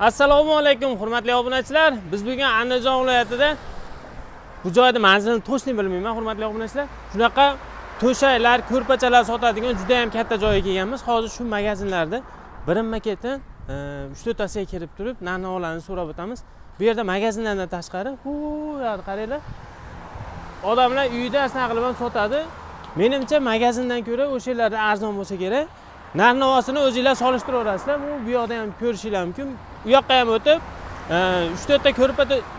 Assalomu alaykum hurmatli obunachilar. Biz bugun Andijon viloyatida bu joyda manzilini to'shni bilmayman hurmatli obunachilar. Shunaqa to'shaklar, ko'rpachalar sotadigan juda ham katta joyga kelganmiz. Hozir shu magazinlarda birinma-ketin 3-4 tasiga kirib turib, narx-navolarni so'rab o'tamiz. Bu yerda magazinlardan tashqari, bu yerda qaranglar. Odamlar uyida asna qilib ham sotadi. Menimcha magazindan ko'ra o'shalarda arzon bo'lsa kerak. Narx-navosini o'zingizlar solishtiraverasizlar. Bu yoqda ham ko'rishingiz mumkin. Bu yoqqa ham o'tib 3-4 ta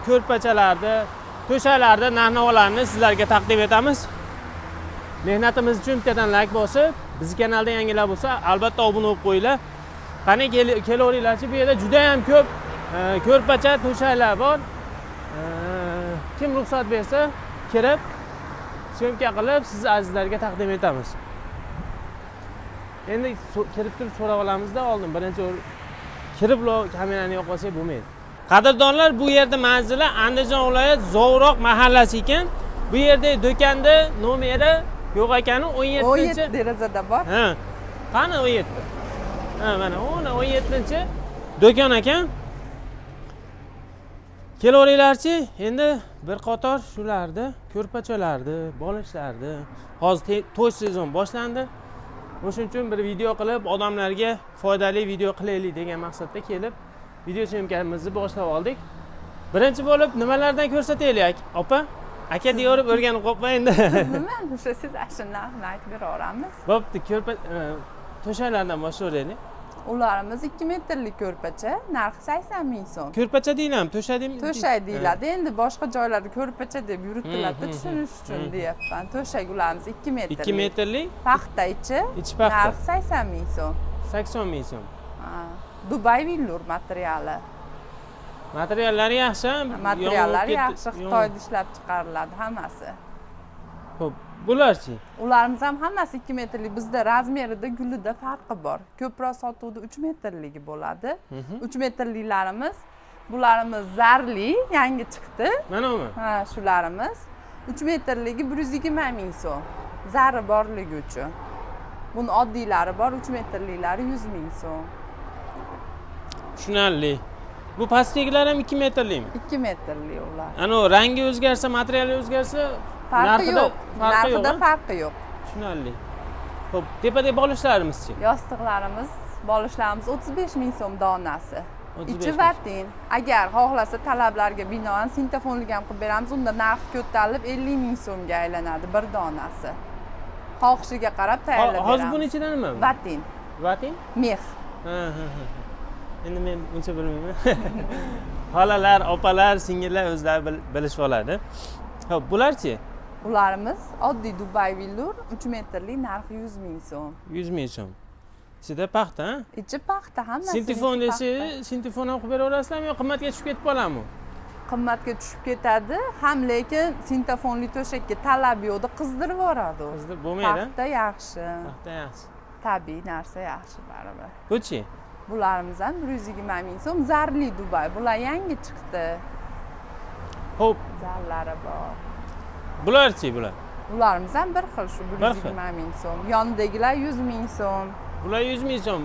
ko'rpachalarda, to'shaklarda narx-navolarni sizlarga taqdim etamiz. Mehnatimiz uchun bittadan like bosib, bizning kanalda yangilar bo'lsa, albatta obuna bo'lib qo'yinglar. Qani kelaveringlarchi, bu yerda juda ham ko'p ko'rpacha, to'shaklar bor. Kim ruxsat bersa, kirib syomka qilib siz azizlarga taqdim etamiz. Endi kirib turib so'rab olamizda oldin birinchi kirib kamerani yo'q olsak bo'lmaydi. Qadrdonlar, bu yerda manzili Andijon viloyat Zovroq mahallasi ekan. Bu yerda do'konda nomeri yo'q ekani 17-chi. 17 derazada bor. Ha. Qani 17? Ha, mana 17-chi do'kon ekan. Kelaveringlarchi, endi bir qator shularni, ko'rpachalarni, bolishlarni. Hozir to'y sezon boshlandi. O'shuning uchun bir video qilib, odamlarga foydali video qilaylik degan maqsadda kelib, video syomkamizni boshlab oldik. Birinchi bo'lib nimalardan ko'rsataylik, opa? Aka deyorib o'rganib qolma endi. Nima? O'sha siz ashunlarni aytib beraveramiz. Bo'pti, to'shaklardan boshlaylik. Ularimiz 2 metrlik ko'rpacha, narxi 80 ming so'm. Ko'rpacha deyiladi, to'shak deymi? To'shak deyiladi. Endi boshqa joylarda ko'rpacha deb yuritiladi, tushunish uchun deyapman. To'shak ularimiz 2 metrlik. 2 metrlik? Paxta ichi. Ichi paxta. Narxi 80 ming so'm. 80 ming so'm. Ha, Dubai villur materiali. Materiallari yaxshi, materiallari yaxshi, Xitoyda ishlab chiqariladi hammasi. Xo'p, bularchi? Ularimiz ham hammasi 2 metrlik. Bizda razmerida, gulida farqi bor. Ko'proq sotuvda 3 metrligi bo'ladi. 3 metrliklarimiz, bularimiz zarli, yangi chiqdi. Mana uni? Ha, shularimiz. 3 metrligi 120 ming so'm. Zarri borligi uchun. Buni oddiylari bor, 3 metrliklari 100 ming so'm. Tushunarli. Bu pastliklar ham 2 metrlikmi? 2 metrli ular. Ana rangi o'zgarsa, materiali o'zgarsa, farqi yo'q. Narxida yo'q. farqi yo'q. Tushunarli. Xo'p, tepadagi bolishlarimiz-chi? Yostiqlarimiz, bolishlarimiz 35 ming so'm donasi. 35 Ichi vatin. Agar xohlasa talablarga binoan sintefonlik ham qilib beramiz, unda narx ko'tarilib 50 ming so'mga aylanadi bir donasi. Xohishiga qarab tayyorlab beramiz. Hozir buning ichida nima? Vatin. Vatin? Mex. Ha. Endi men uncha bilmayman. Xolalar, opalar, singillar o'zlari bilishib oladi. Xo'p, bularchi? Ularimiz oddiy Dubai villur, 3 metrlik, narxi 100 ming so'm. 100 ming so'm. Ichida paxta, ha? Ichi paxta, hammasi. Sintifon desa, sintifon ham qilib beraverasizlarmi yo qimmatga tushib ketib qoladimi? Qimmatga tushib ketadi, ham lekin sintefonli to'shakka talab yo'qda qizdirib yuboradi. Qizdirib bo'lmaydi. Paxta yaxshi. Paxta yaxshi. Tabiiy narsa yaxshi baribir. Buchi? Bularimiz ham 120 ming so'm, zarli Dubai. Bular yangi chiqdi. Xo'p, zarlari bor. Bularchi bular? Ularimiz ham bir xil shu 120 ming so'm. Yonidagilar 100 ming so'm. Bular 100 ming so'm.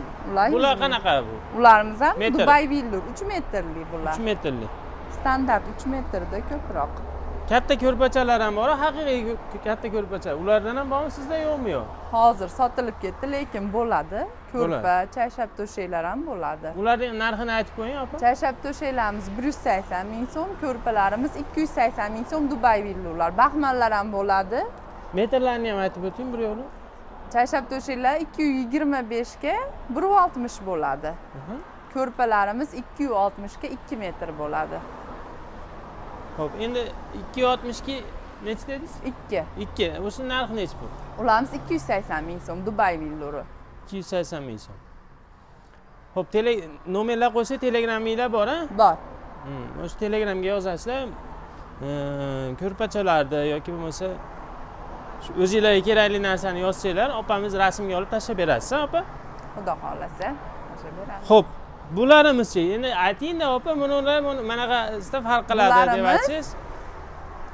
Bular qanaqa bu? Ularimiz ham Dubai villur, 3 metrli bular. 3 metrli. Standart 3 metrda ko'proq. Katta ko'rpachalar ham bor, haqiqiy katta ko'rpacha. Ulardan ham bormi sizda yo'qmi yo'q? Hozir sotilib ketdi, lekin bo'ladi. Ko'rpa, chayshab to'shaklar ham bo'ladi. Ularning narxini aytib qo'ying, opa. Chayshab to'shaklarimiz 180 ming so'm, ko'rpalarimiz 280 ming so'm Dubai villurlar. Baxmallar ham bo'ladi. Metrlarni ham aytib o'ting bir yo'li. Chayshab to'shaklar 225 ga 160 bo'ladi. Ko'rpalarimiz 260 ga 2 metr bo'ladi. Xo'p, endi 260 ga necha dedingiz? 2. 2. O'sha narxi necha bu? Ularimiz 280 ming so'm Dubai villuri. 280 ming so'm. Xo'p, nomerlar qo'ysa telegraminglar bor, ha? Bor. O'sha telegramga yozasizlar. Ko'rpachalarda yoki bo'lmasa o'zingizlarga kerakli narsani yozsanglar, opamiz rasmga olib tashlab berasiz, opa? Xudo xolasa, tashlab beramiz. Xo'p, bularimiz-chi? Endi ayting-da, opa, bular manaqa farq qiladi deb aytsangiz.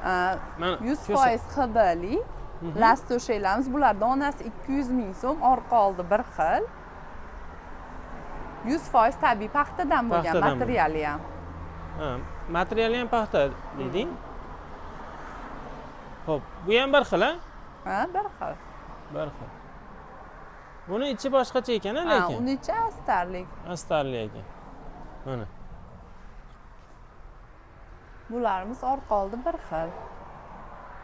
100% hibali las to'shaklarimiz, bular donasi 200 ming so'm, orqa oldi bir xil. 100% tabiiy paxtadan bo'lgan, Paxtadan materiali ham. Ha, materiali ham paxta deding. Xo'p, bu ham bir xil, ha? Ha, bir xil. Bir xil. Buni ichi boshqacha ekan, Ha, lekin. uni ichi astarlik. Astarli ekan. Mana. Bularimiz orqa oldi bir xil.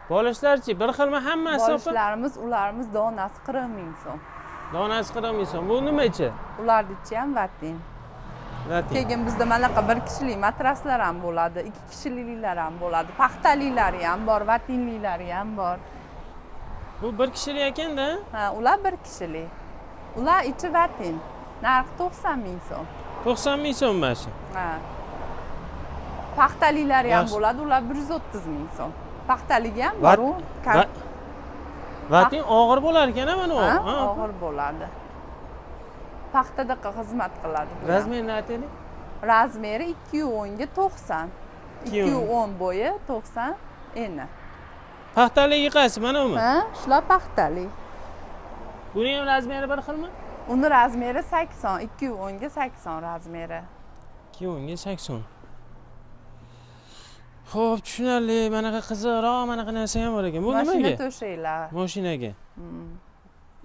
Bo'lishlarchi bir xilmi hammasi? Bo'lishlarimiz, ularimiz donasi 40 ming so'm. Donasi 40 ming so'm. Bu nima ichi? Ularni ichi ham vatin. Latin. Keyin bizda manaqa bir kishilik matraslar ham bo'ladi, 2 kishiliklar ham bo'ladi, paxtaliklari ham bor, vatinliklari ham bor. Bu bir kishilik ekan-da. Ha, ular bir kishilik. Ular ichi vatin. Narxi 90 ming so'm. 90 ming so'm mana shu. Ha. Paxtaliklari ham Yaxshi. bo'ladi, ular 130 ming so'm. Paxtaligi ham Vat- bor u. Vatin og'ir bo'lar ekan-a mana u. Ha, Ha. og'ir bo'ladi. Paxtadaqa xizmat qiladi. bu ham. Razmerini aytaylik. Razmeri 210 ga 90. 210. 210 bo'yi, 90 eni. Paxtaligi qaysi? Mana umi. Ha, shular paxtali. Buni ham razmeri bir xilmi? Uni razmeri 80, 210 ga 80 razmeri. 210 ga 80. Xo'p, tushunarli. Manaqa qiziqroq, manaqa narsa ham bor ekan. Bu Mashina nimaga? to'shaklar. Mashinaga.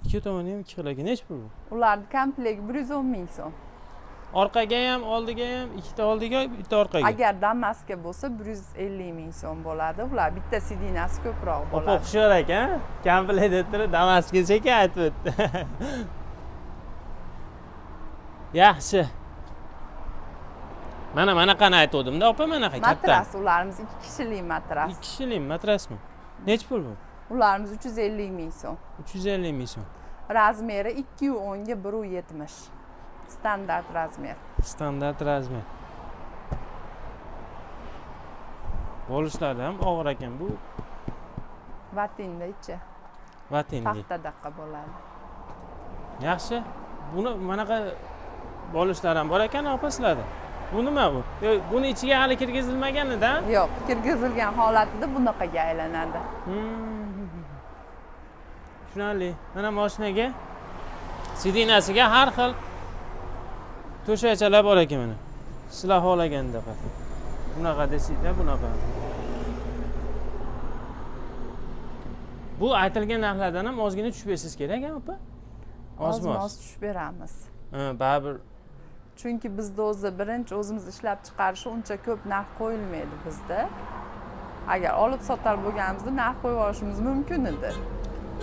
Ikki tomoni ham 2 xil ekan. Nech pul bu? Ularning komplekt 110 ming so'm. Orqaga ham, oldiga ham, ikkita oldiga, bitta orqaga. Agar Damaskka bo'lsa 150 ming so'm bo'ladi. Ular bitta sidinasi ko'proq Opa bo'ladi. hushyor ekan. Komplekt deb turib Damaskgacha ekan aytib o'tdi. Yaxshi. Mana qani aytdim-da, opa, manaqa katta. Matras ularimiz 2 kishilik matras. 2 kishilik matrasmi? Nech pul bu? Ularimiz 350 ming so'm. 350 ming so'm. Razmeri 210 ga 170. Standart razmer. Standart razmer. Bo'lishlari ham og'ir ekan bu. Vatinda ichi. Vatinga. Paxtadaqa bo'ladi. Yaxshi. Buni manaqa bo'lishlar ham bor ekan, opa sizlarda. Bu nima bu? Buni ichiga hali kirgizilmagan-da? Yo'q, kirgizilgan holatida bunaqaga aylanadi. Tushunarli. Mana mashinaga sidinasiga har xil to'shakchalar bor ekan mana. Sizlar xohlaganda qilib. Bunaqa desizlar, bunaqa. Bu aytilgan narxlardan ham ozgina tushib bersiz kerak-a, opa? Oz-moz tushib beramiz. Ha, baribir. Chunki bizda o'zi birinchi o'zimiz ishlab chiqarishi uncha ko'p narx qo'yilmaydi bizda. Agar olib sotar bo'lganimizda narx qo'yib olishimiz mumkin edi.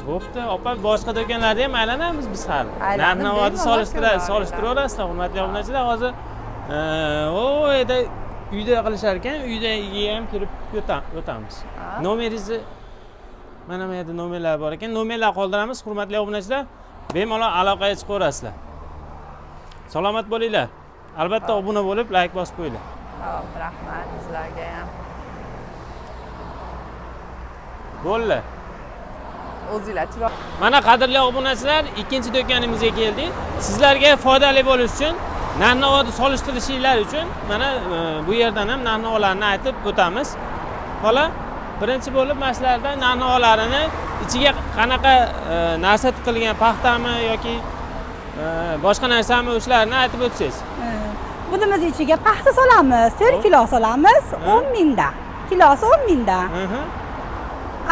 Bo'pti, opa, boshqa do'konlarda ham aylanamiz biz hali. Aylanib, Narx-navoni bemalol solishtiraverasizlar, hurmatli obunachilar. Hozir o yerda uyda qilishar ekan, uyda ham kirib o'tamiz. Nomeringizni mana bu yerda nomerlar bor ekan. Nomerlar qoldiramiz, hurmatli obunachilar. Bemalol aloqaga chiqaverasizlar. Salomat bo'linglar. Albatta obuna bo'lib, like bosib qo'yinglar. Xo'p, rahmat sizlarga ham. Bo'ldi. O'zinglar chiroq. Mana qadrli obunachilar, ikkinchi do'konimizga keldik. Sizlarga foydali bo'lish uchun, narx-navoni solishtirishinglar uchun mana bu yerdan ham narx-navolarni aytib o'tamiz. Xo'la, birinchi bo'lib mana shularda narx-navolarini ichiga qanaqa narsa tiqilgan, paxtami yoki boshqa narsami o'shalarni aytib o'tsangiz. Bunimiz ichiga paxta solamiz, 4 kilo solamiz, 10 mingda. Kilosi 10 mingda.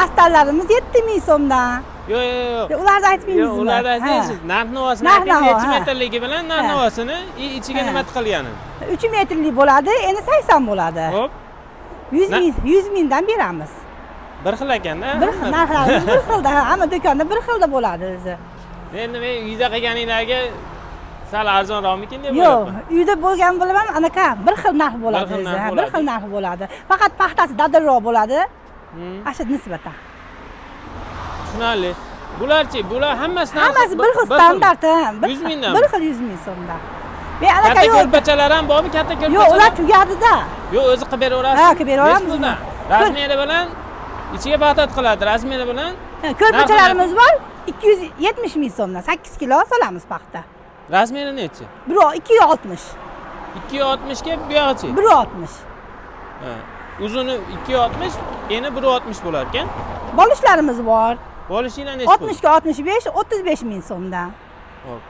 Astallarimiz 7 ming so'mdan. Yo'q. Ularni aytmaymizmi? Yo'q, ularni aytmaysiz. Narx-navosini ayting, necha metrligi bilan narx-navosini, ichiga nima tiqilganini. 3 metrlik bo'ladi, endi 80 bo'ladi. Xo'p. 100 mingdan beramiz. Bir xil ekanda. Bir xil narxlarimiz bir xilda, hamma do'konda bir xilda bo'ladi o'zi. Endi men uyda qilganinglarga sal arzonroqmikin deb Yo'q, o'ylayapman. uyda bo'lgan bo'laman, anaqa bir xil narx bo'ladi Bir xil o'zi. narx Bir xil narx bo'ladi. Faqat paxtasi dadilroq bo'ladi. Asha nisbatan. Tushunarli. Bularchi, bular hammasi Hammasi bir xil standart, 100 mingdan. Bir xil 100 ming so'mdan. Men anaqa Katta yo'q. ko'rpachalar ham bormi? Katta ko'rpachalar? Yo'q, ular tugadida. Yo'q, o'zi qilib beraverasiz. Ha, qilib beraveramiz. Razmeri bilan ichiga paxta tiqiladi. Razmeri bilan Ko'rpachalarimiz bor. 270 ming so'mdan 8 kilo solamiz paxta. razmeri nechi? 260. 260 ga bu yog'ichi. 160. Ha. Uzuni 260, eni 160 bo'lar ekan. Bo'lishlarimiz bor. Bo'lishinglar nechi pul? 60 ga 65, 35 ming so'mdan. Xo'p.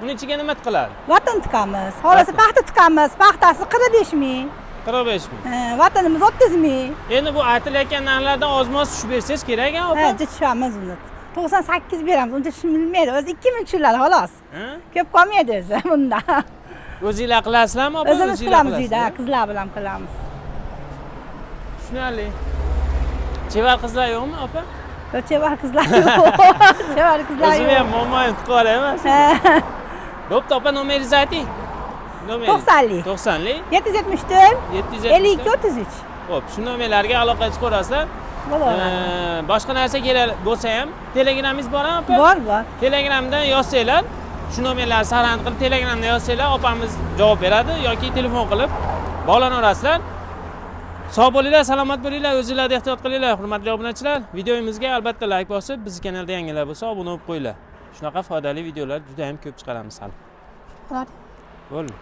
Uni ichiga nima tiqiladi? Vatan tiqamiz. Xolasa Vatan. paxta tiqamiz. Paxtasi 45 ming. 45 ming. Vatanimiz 30 ming. Endi bu aytilayotgan narxlardan ozmoz tushib bersangiz kerak a, opa. Ha, tushamiz uni. 98 beramiz. Uncha tushilmaydi. O'zi 2000 tushiladi xolos. Ha? Ko'p qolmaydi o'zi bunda. O'zinglar qilasizlarmi, opa? O'zimiz O'zinglar qilamiz uyda, qilasizlar? qizlar bilan qilamiz. Tushunarli. Chevar qizlar yo'qmi, opa? Chevar qizlar yo'q. Chevar qizlar O'zim ham yo'q. mo'mayin qilib emas. Ha, Bo'pti, opa, nomeringizni ayting. 90lik. 90lik 774 52 774. 33. Xo'p, shu nomerlarga aloqa qilib ko'rasizlar. Bo'laveradi. Boshqa narsa kerak bo'lsa ham, Telegramingiz bormi, opa? Bor. Telegramdan yozsanglar, shu nomerlarni sarand qilib Telegramdan yozsanglar, opamiz javob beradi yoki telefon qilib bog'lanaverasizlar. Sog' bo'linglar, salomat bo'linglar, o'zingizlarga ehtiyot qilinglar, hurmatli obunachilar. Videomizga albatta like bosib, bizning kanalda yangilar bo'lsa obuna bo'lib qo'yinglar. Shunaqa foydali videolar juda ham ko'p chiqaramiz hali. Bo'ldi.